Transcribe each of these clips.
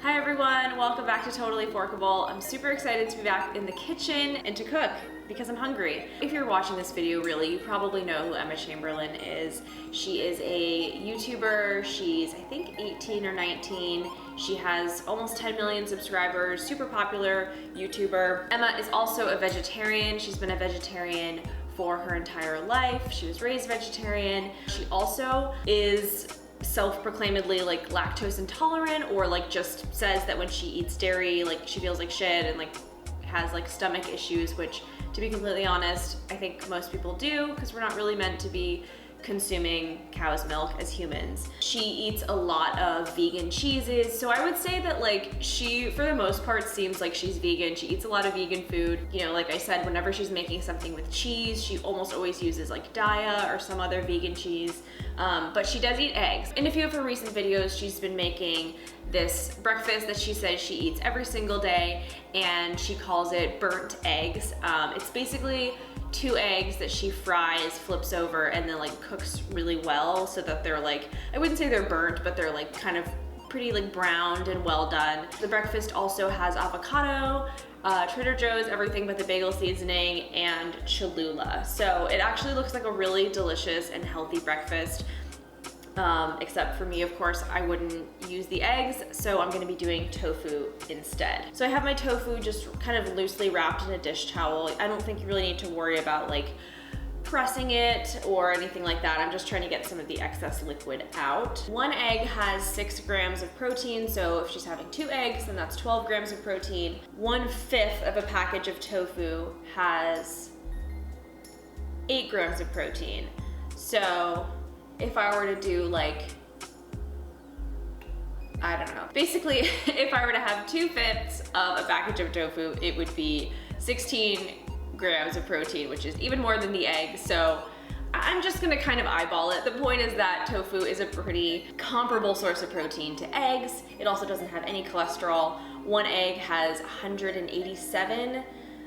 Hi everyone, welcome back to Totally Forkable. I'm super excited to be back in the kitchen and to cook because I'm hungry. If you're watching this video, really, you probably know who Emma Chamberlain is. She is a YouTuber. She's, I think, 18 or 19. She has almost 10 million subscribers, super popular YouTuber. Emma is also a vegetarian. She's been a vegetarian for her entire life. She was raised vegetarian. She also is self-proclaimedly like lactose intolerant, or like just says that when she eats dairy, like she feels like shit and like has like stomach issues, which to be completely honest, I think most people do because we're not really meant to be consuming cow's milk as humans. She eats a lot of vegan cheeses, so I would say that like she, for the most part, seems like she's vegan. She eats a lot of vegan food. You know, like I said, whenever she's making something with cheese, she almost always uses like Daya or some other vegan cheese, but she does eat eggs. In a few of her recent videos, she's been making this breakfast that she says she eats every single day, and she calls it burnt eggs. It's basically 2 eggs that she fries, flips over, and then like cooks really well so that they're like, I wouldn't say they're burnt, but they're like kind of pretty like browned and well done. The breakfast also has avocado, Trader Joe's everything but the bagel seasoning, and Cholula. So it actually looks like a really delicious and healthy breakfast. Except for me, of course, I wouldn't use the eggs, so I'm gonna be doing tofu instead. So I have my tofu just kind of loosely wrapped in a dish towel. I don't think you really need to worry about like pressing it or anything like that. I'm just trying to get some of the excess liquid out. 1 egg has 6 grams of protein, so if she's having 2 eggs, then that's 12 grams of protein. 1/5 of a package of tofu has 8 grams of protein. So if I were to do like, I don't know. Basically, if I were to have 2/5 of a package of tofu, it would be 16 grams of protein, which is even more than the egg. So I'm just gonna kind of eyeball it. The point is that tofu is a pretty comparable source of protein to eggs. It also doesn't have any cholesterol. 1 egg has 187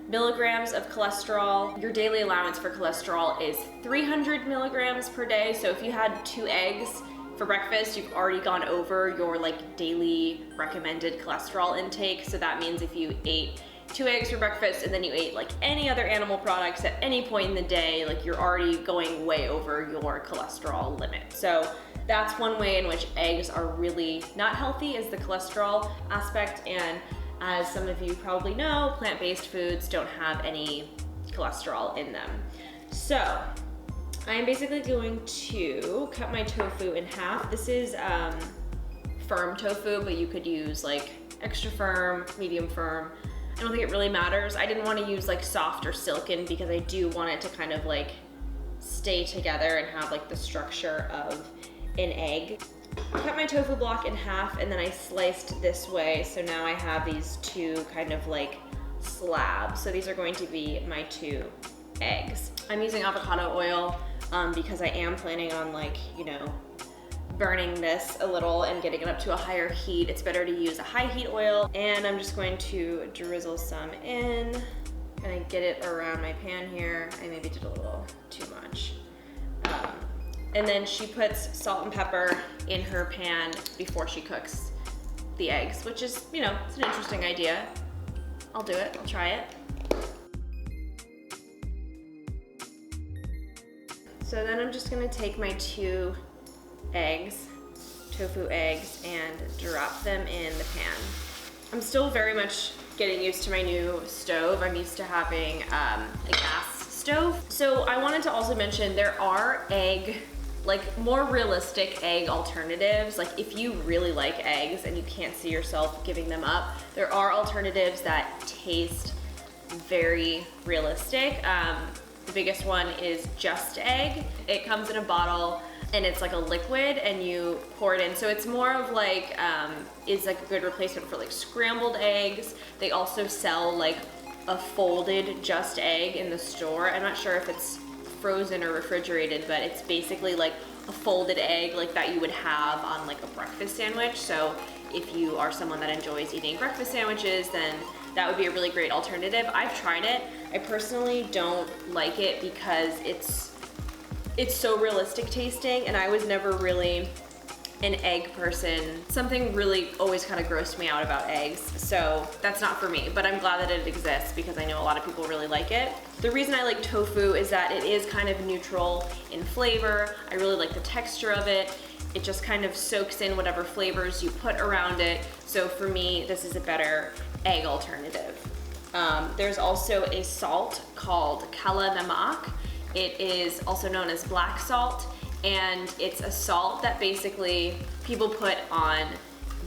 milligrams of cholesterol. Your daily allowance for cholesterol is 300 milligrams per day. So if you had 2 eggs for breakfast, you've already gone over your like daily recommended cholesterol intake. So that means if you ate 2 eggs for breakfast and then you ate like any other animal products at any point in the day, like you're already going way over your cholesterol limit. So that's one way in which eggs are really not healthy, is the cholesterol aspect. And as some of you probably know, plant-based foods don't have any cholesterol in them. So I'm basically going to cut my tofu in half. This is firm tofu, but you could use like extra firm, medium firm. I don't think it really matters. I didn't want to use like soft or silken because I do want it to kind of like stay together and have like the structure of an egg. I cut my tofu block in half and then I sliced this way. So now I have these 2 kind of like slabs. So these are going to be my 2 eggs. I'm using avocado oil because I am planning on like, you know, burning this a little and getting it up to a higher heat. It's better to use a high heat oil. And I'm just going to drizzle some in, kind of get it around my pan here. I maybe did a little too much. And then she puts salt and pepper in her pan before she cooks the eggs, which is, you know, it's an interesting idea. I'll do it, I'll try it. So then I'm just gonna take my 2 eggs, tofu eggs, and drop them in the pan. I'm still very much getting used to my new stove. I'm used to having a gas stove. So I wanted to also mention there are like more realistic egg alternatives. Like if you really like eggs and you can't see yourself giving them up, there are alternatives that taste very realistic. The biggest one is Just Egg. It comes in a bottle and it's like a liquid and you pour it in. So it's more of like, it's like a good replacement for like scrambled eggs. They also sell like a folded Just Egg in the store. I'm not sure if it's frozen or refrigerated, but it's basically like a folded egg like that you would have on like a breakfast sandwich. So if you are someone that enjoys eating breakfast sandwiches, then that would be a really great alternative. I've tried it. I personally don't like it because it's so realistic tasting, and I was never really an egg person. Something really always kind of grossed me out about eggs, so that's not for me, but I'm glad that it exists because I know a lot of people really like it. The reason I like tofu is that it is kind of neutral in flavor. I really like the texture of it. It just kind of soaks in whatever flavors you put around it. So for me, this is a better egg alternative. There's also a salt called kala namak. It is also known as black salt, and it's a salt that basically people put on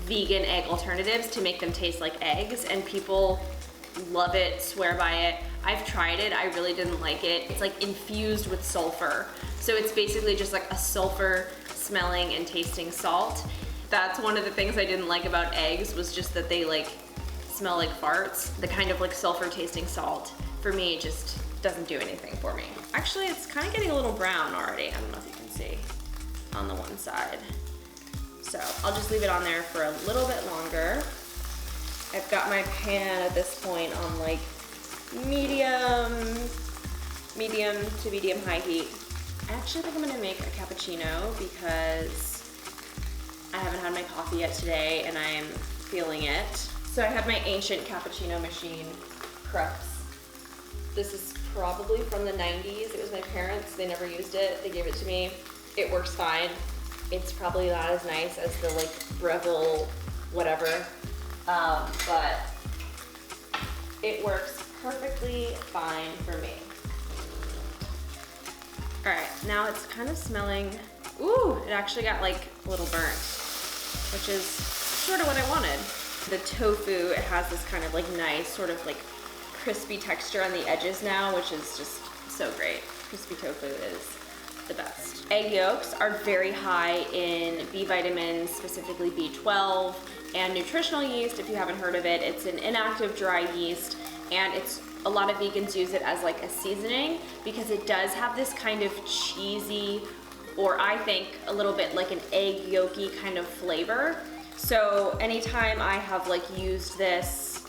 vegan egg alternatives to make them taste like eggs, and people love it, swear by it. I've tried it, I really didn't like it. It's like infused with sulfur. So it's basically just like a sulfur smelling and tasting salt. That's one of the things I didn't like about eggs, was just that they like smell like farts. The kind of like sulfur tasting salt, for me, just doesn't do anything for me. Actually, it's kind of getting a little brown already. I don't know if you can see on the one side. So I'll just leave it on there for a little bit longer. I've got my pan at this point on like medium to medium high heat. I actually think I'm gonna make a cappuccino because I haven't had my coffee yet today and I'm feeling it. So I have my ancient cappuccino machine, Crux. This is probably from the 90s. It was my parents, they never used it. They gave it to me. It works fine. It's probably not as nice as the like Breville whatever, but it works perfectly fine for me. All right, now it's kind of smelling, ooh, it actually got like a little burnt, which is sort of what I wanted. The tofu, it has this kind of like nice sort of like crispy texture on the edges now, which is just so great. Crispy tofu is the best. Egg yolks are very high in B vitamins, specifically B12, and nutritional yeast, if you haven't heard of it. It's an inactive dry yeast, and a lot of vegans use it as like a seasoning because it does have this kind of cheesy, or I think a little bit like an egg yolky kind of flavor. So anytime I have like used this,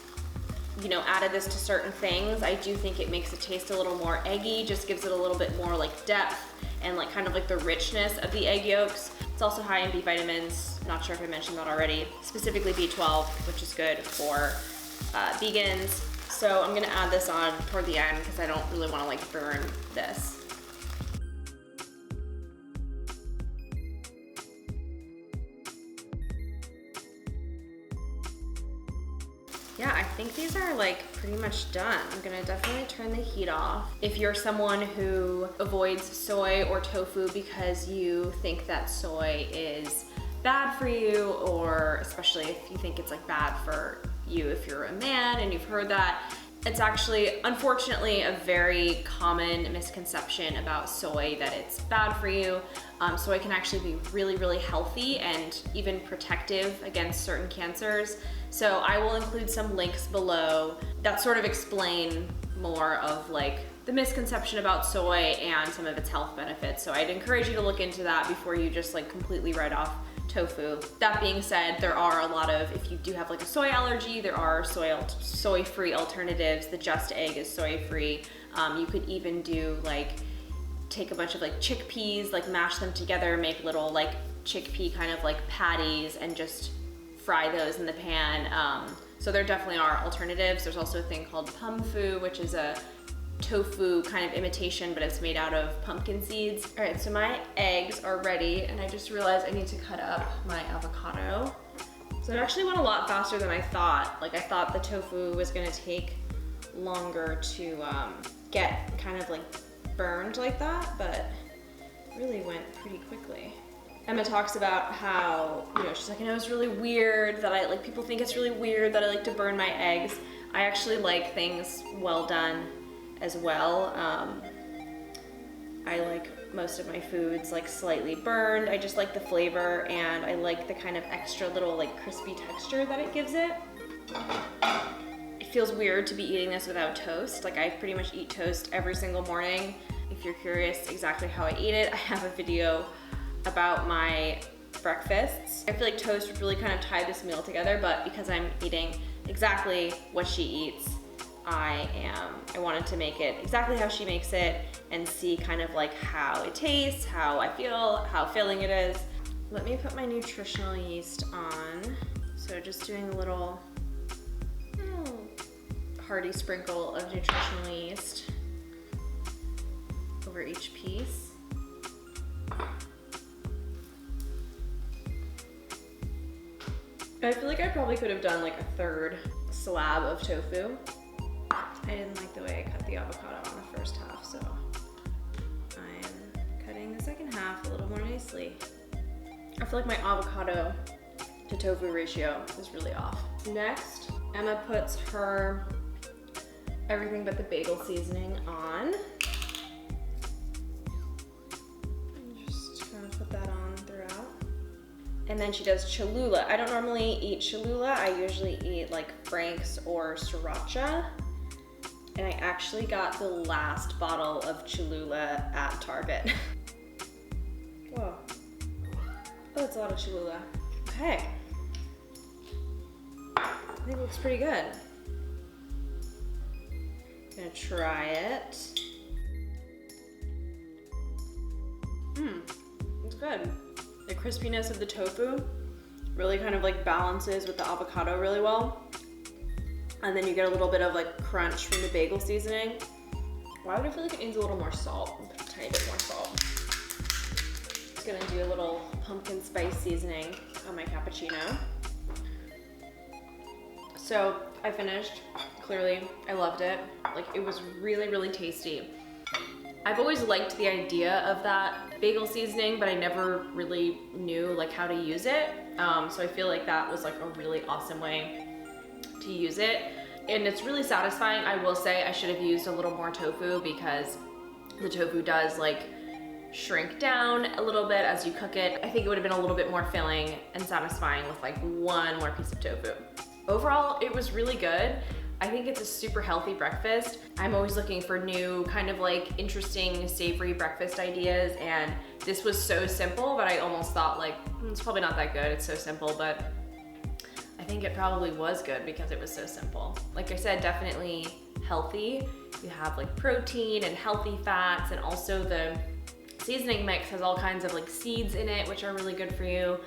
you know, added this to certain things, I do think it makes it taste a little more eggy, just gives it a little bit more like depth and like kind of like the richness of the egg yolks. It's also high in B vitamins, not sure if I mentioned that already, specifically B12, which is good for vegans. So I'm gonna add this on toward the end because I don't really wanna like burn this. Yeah, I think these are like pretty much done. I'm gonna definitely turn the heat off. If you're someone who avoids soy or tofu because you think that soy is bad for you, or especially if you think it's like bad for you if you're a man and you've heard that, it's actually, unfortunately, a very common misconception about soy that it's bad for you. Soy can actually be really, really healthy and even protective against certain cancers. So I will include some links below that sort of explain more of like the misconception about soy and some of its health benefits. So I'd encourage you to look into that before you just like completely write off tofu. That being said, there are a lot of, if you do have like a soy allergy, there are soy-free alternatives. The Just Egg is soy-free. You could even do like, take a bunch of like chickpeas, like mash them together, make little like chickpea kind of like patties and just fry those in the pan. So there definitely are alternatives. There's also a thing called pumfu, which is a tofu kind of imitation, but it's made out of pumpkin seeds. All right, so my eggs are ready, and I just realized I need to cut up my avocado. So it actually went a lot faster than I thought. Like I thought the tofu was gonna take longer to get kind of like burned like that, but it really went pretty quickly. Emma talks about how, you know, she's like, I know it's really weird that I, like, people think it's really weird that I like to burn my eggs. I actually like things well done as well. I like most of my foods like slightly burned. I just like the flavor, and I like the kind of extra little like crispy texture that it gives it. It feels weird to be eating this without toast. Like I pretty much eat toast every single morning. If you're curious exactly how I eat it, I have a video about my breakfasts. I feel like toast would really kind of tie this meal together, but because I'm eating exactly what she eats, I wanted to make it exactly how she makes it and see kind of like how it tastes, how I feel, how filling it is. Let me put my nutritional yeast on. So just doing a little hearty sprinkle of nutritional yeast over each piece. I feel like I probably could have done like a third slab of tofu. I didn't like the way I cut the avocado on the first half, so I'm cutting the second half a little more nicely. I feel like my avocado to tofu ratio is really off. Next, Emma puts her everything but the bagel seasoning on. Just kind of put that on throughout. And then she does Cholula. I don't normally eat Cholula. I usually eat like Frank's or Sriracha. And I actually got the last bottle of Cholula at Target. Whoa. Oh, that's a lot of Cholula. Okay. I think it looks pretty good. Gonna try it. It's good. The crispiness of the tofu really kind of like balances with the avocado really well. And then you get a little bit of like crunch from the bagel seasoning. Why would I feel like it needs a little more salt? I'll put a tiny bit more salt. Just gonna do a little pumpkin spice seasoning on my cappuccino. So I finished, clearly, I loved it. Like it was really, really tasty. I've always liked the idea of that bagel seasoning, but I never really knew like how to use it. So I feel like that was like a really awesome way to use it. And it's really satisfying. I will say I should have used a little more tofu because the tofu does like shrink down a little bit as you cook it. I think it would have been a little bit more filling and satisfying with like one more piece of tofu. Overall, it was really good. I think it's a super healthy breakfast. I'm always looking for new kind of like interesting savory breakfast ideas, and this was so simple, but I almost thought like, it's probably not that good, it's so simple, but I think it probably was good because it was so simple. Like I said, definitely healthy. You have like protein and healthy fats, and also the seasoning mix has all kinds of like seeds in it, which are really good for you.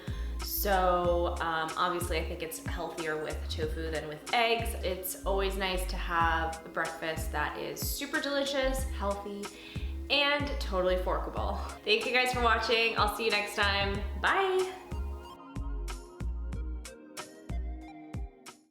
So obviously I think it's healthier with tofu than with eggs. It's always nice to have a breakfast that is super delicious, healthy, and totally forkable. Thank you guys for watching. I'll see you next time. Bye.